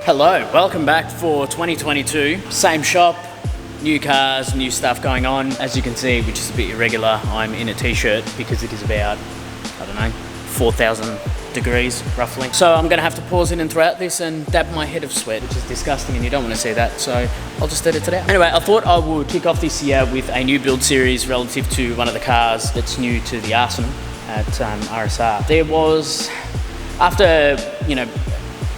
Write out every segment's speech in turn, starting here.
Hello, welcome back for 2022. Same shop, new cars, new stuff going on. As you can see, which is a bit irregular, I'm in a t-shirt because it is about, 4,000 degrees roughly. So I'm gonna have to pause in and throughout this and dab my head of sweat, which is disgusting and you don't wanna see that. So I'll just edit it out. Anyway, I thought I would kick off this year with a new build series relative to one of the cars that's new to the arsenal at RSR. There was, after,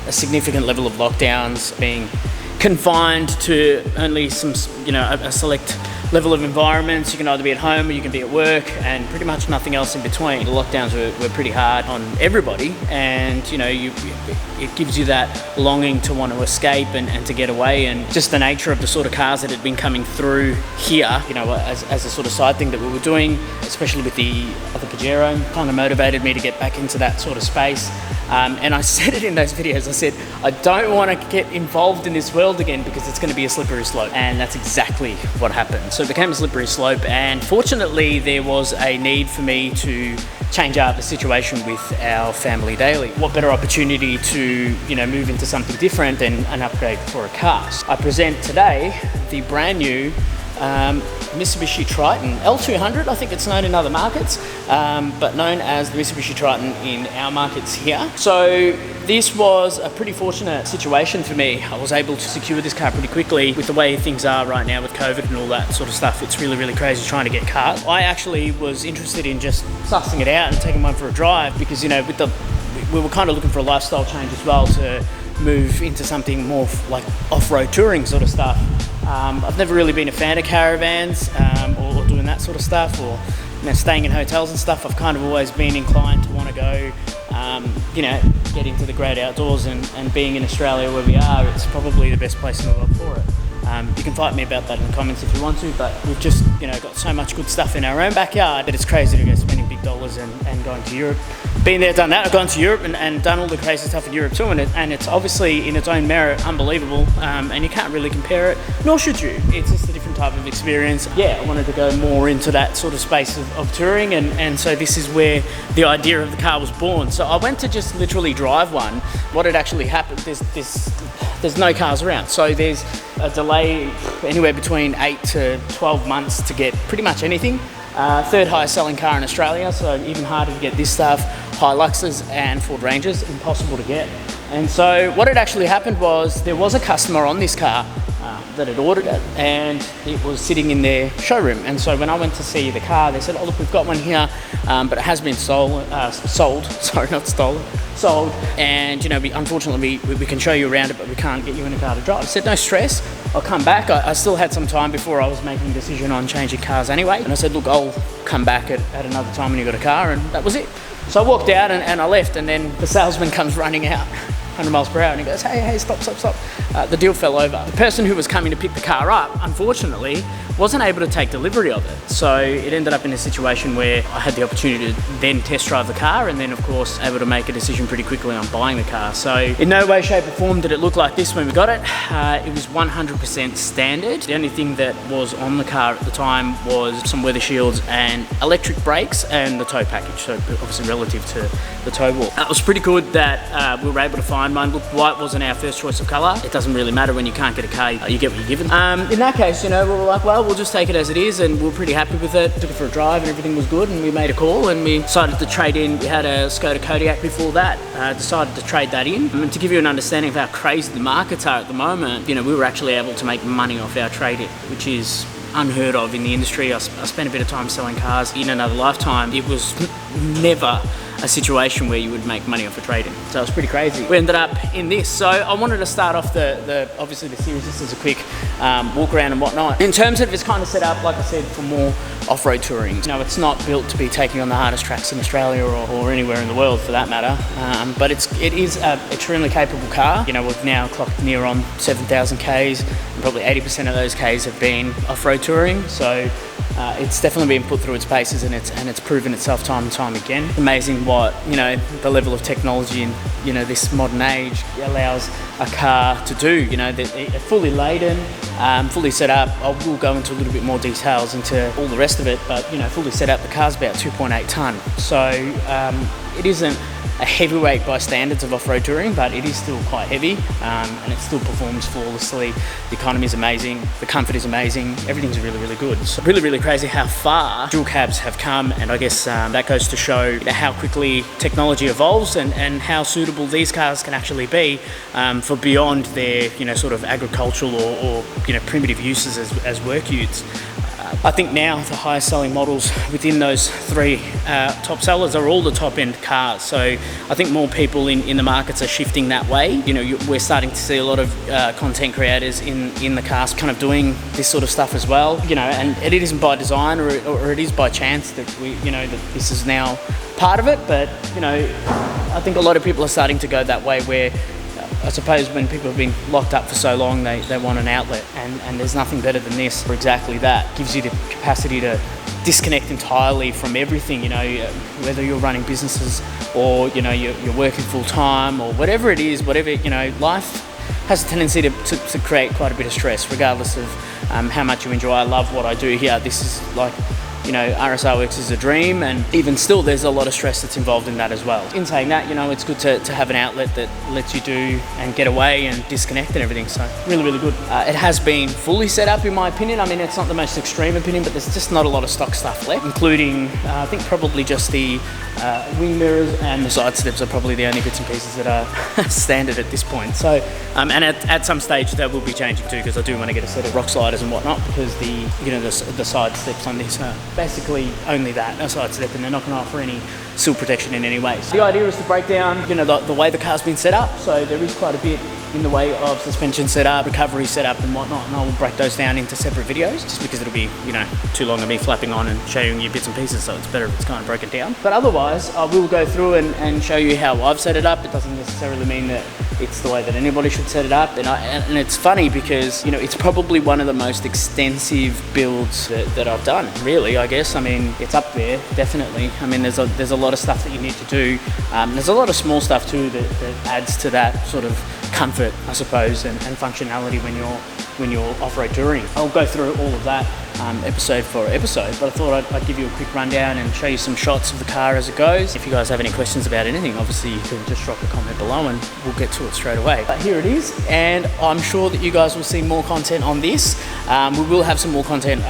a significant level of lockdowns, being confined to only some, a select level of environments. You can either be at home or you can be at work, and pretty much nothing else in between. The lockdowns were pretty hard on everybody, and it gives you that longing to want to escape and to get away, and just the nature of the sort of cars that had been coming through here, as a sort of side thing that we were doing, especially with the other Pajero, kind of motivated me to get back into that sort of space. And I said it in those videos, I said, I don't want to get involved in this world again because it's going to be a slippery slope. And that's exactly what happened. So it became a slippery slope, and fortunately there was a need for me to change up the situation with our family daily. What better opportunity to, move into something different than an upgrade for a car. So I present today the brand new Mitsubishi Triton L200, I think it's known in other markets, but known as the Mitsubishi Triton in our markets here. So this was a pretty fortunate situation for me. I was able to secure this car pretty quickly. With the way things are right now with COVID and all that sort of stuff, it's really, really crazy trying to get cars. I actually was interested in just sussing it out and taking one for a drive because, we were kind of looking for a lifestyle change as well, to move into something more like off-road touring sort of stuff. I've never really been a fan of caravans or doing that sort of stuff, or staying in hotels and stuff. I've kind of always been inclined to want to go, get into the great outdoors, and being in Australia where we are, it's probably the best place in the world for it. You can fight me about that in the comments if you want to, but we've just got so much good stuff in our own backyard that it's crazy to go spending big dollars and going to Europe. Been there, done that. I've gone to Europe and done all the crazy stuff in Europe too, and it's obviously in its own merit unbelievable, and you can't really compare it, nor should you. It's just a different type of experience. Yeah, I wanted to go more into that sort of space of touring, and so this is where the idea of the car was born. So I went to just literally drive one. What had actually happened, there's no cars around, so there's a delay anywhere between 8 to 12 months to get pretty much anything. Third highest selling car in Australia, so even harder to get this stuff. Hiluxes and Ford Rangers, impossible to get. And so what had actually happened was there was a customer on this car that had ordered it, and it was sitting in their showroom. And so when I went to see the car, they said, oh look, we've got one here, but it has been sold, sorry, not stolen, sold. And unfortunately we can show you around it, but we can't get you in a car to drive. I said, no stress, I'll come back. I still had some time before I was making a decision on changing cars anyway. And I said, look, I'll come back at another time when you got a car, and that was it. So I walked out and I left, and then the salesman comes running out 100 miles per hour, and he goes, hey, stop. The deal fell over. The person who was coming to pick the car up, unfortunately, wasn't able to take delivery of it. So it ended up in a situation where I had the opportunity to then test drive the car, and then of course able to make a decision pretty quickly on buying the car. So in no way, shape or form did it look like this when we got it. It was 100% standard. The only thing that was on the car at the time was some weather shields and electric brakes and the tow package, so obviously relative to the tow wall. It was pretty good that we were able to find one. Look, white wasn't our first choice of colour. It doesn't really matter when you can't get a car, you get what you're given. In that case, we were like, well, we'll just take it as it is, and we were pretty happy with it. Took it for a drive and everything was good, and we made a call and we decided to trade in. We had a Skoda Kodiaq before that, decided to trade that in. And to give you an understanding of how crazy the markets are at the moment, we were actually able to make money off our trade-in, which is unheard of in the industry. I spent a bit of time selling cars in another lifetime. It was never a situation where you would make money off a trade-in. So it was pretty crazy. We ended up in this. So I wanted to start off obviously the series just as a quick walk around and whatnot. In terms of it's kind of set up, like I said, for more off-road touring. It's not built to be taking on the hardest tracks in Australia or anywhere in the world for that matter. But it is an extremely capable car. We've now clocked near on 7,000 Ks, and probably 80% of those Ks have been off-road touring. So it's definitely been put through its paces, and it's proven itself time and time again. Amazing what the level of technology in this modern age allows a car to do. They're fully laden. fully set up. I will go into a little bit more details into all the rest of it, but fully set up, the car's about 2.8 tonne. So it isn't a heavyweight by standards of off-road touring, but it is still quite heavy, and it still performs flawlessly. The economy is amazing, the comfort is amazing, everything's really, really good. So really crazy how far dual cabs have come, and I guess that goes to show how quickly technology evolves and how suitable these cars can actually be for beyond their sort of agricultural or primitive uses as work utes. I think now the highest selling models within those three top sellers are all the top end cars. So I think more people in the markets are shifting that way. We're starting to see a lot of content creators in the cars kind of doing this sort of stuff as well. And it isn't by design or it is by chance that that this is now part of it. But I think a lot of people are starting to go that way where I suppose when people have been locked up for so long, they want an outlet, and there's nothing better than this for exactly that. It gives you the capacity to disconnect entirely from everything, whether you're running businesses or, you're working full time or whatever it is, life has a tendency to create quite a bit of stress, regardless of how much you enjoy. I love what I do here. This is like, RSR Works is a dream, and even still there's a lot of stress that's involved in that as well. In saying that, it's good to have an outlet that lets you do and get away and disconnect and everything, so really good. It has been fully set up in my opinion. I mean, it's not the most extreme opinion, but there's just not a lot of stock stuff left, including I think probably just the wing mirrors and the side steps are probably the only bits and pieces that are standard at this point. So and at some stage that will be changing too, because I do want to get a set of rock sliders and whatnot, because the side steps on this are basically only that, a side step, and they're not going to offer any sill protection in any way. So the idea is to break down the way the car's been set up. So there is quite a bit in the way of suspension setup, recovery setup and whatnot, and I will break those down into separate videos, just because it'll be too long of me flapping on and showing you bits and pieces, so it's better if it's kind of broken down. But otherwise I will go through and show you how I've set it up. It doesn't necessarily mean that it's the way that anybody should set it up, and it's funny because it's probably one of the most extensive builds that I've done, really. I guess, I mean, it's up there, definitely. I mean, there's a lot of stuff that you need to do. There's a lot of small stuff too that adds to that sort of comfort, I suppose, and functionality when you're off-road touring. I'll go through all of that episode for episode, but I thought I'd give you a quick rundown and show you some shots of the car as it goes. If you guys have any questions about anything, obviously you can just drop a comment below and we'll get to it straight away. But here it is, and I'm sure that you guys will see more content on this. We will have some more content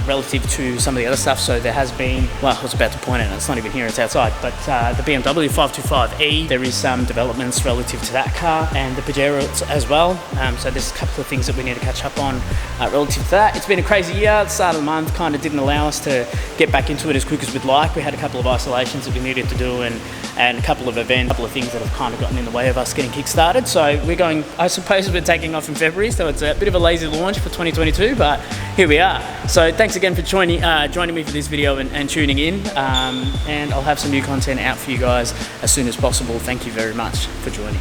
relative to some of the other stuff. So there has been, well, I was about to point out, it's not even here, it's outside, but the BMW 525e, there is some developments relative to that car, and the Pajero as well. So there's a couple of things that we need to catch up on relative to that. It's been a crazy year. The start of the month kind of didn't allow us to get back into it as quick as we'd like. We had a couple of isolations that we needed to do, and a couple of events, a couple of things that have kind of gotten in the way of us getting kick-started. So we're going, I suppose we're taking off in February, so it's a bit of a lazy launch for 2022, but here we are. So thanks again for joining me for this video and tuning in, and I'll have some new content out for you guys as soon as possible. Thank you very much for joining.